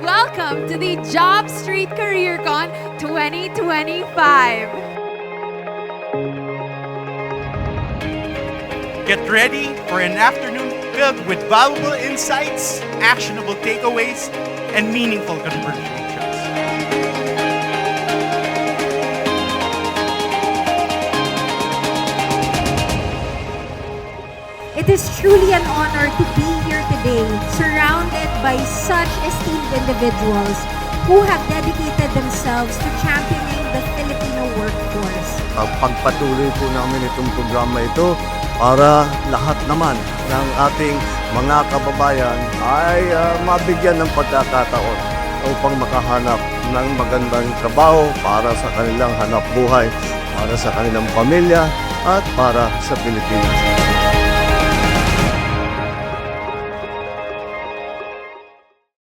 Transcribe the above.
Welcome to the Job Street CareerCon 2025. Get ready for an afternoon filled with valuable insights, actionable takeaways, and meaningful conversations. It is truly an honor to be here today, surrounded by such esteemed individuals who have dedicated themselves to championing the Filipino workforce. Pagpatuloy po namin itong programa ito para lahat naman ng ating mga kababayan ay mabigyan ng pagkakataon upang makahanap ng magandang trabaho para sa kanilang hanap buhay, para sa kanilang pamilya at para sa Pilipinas.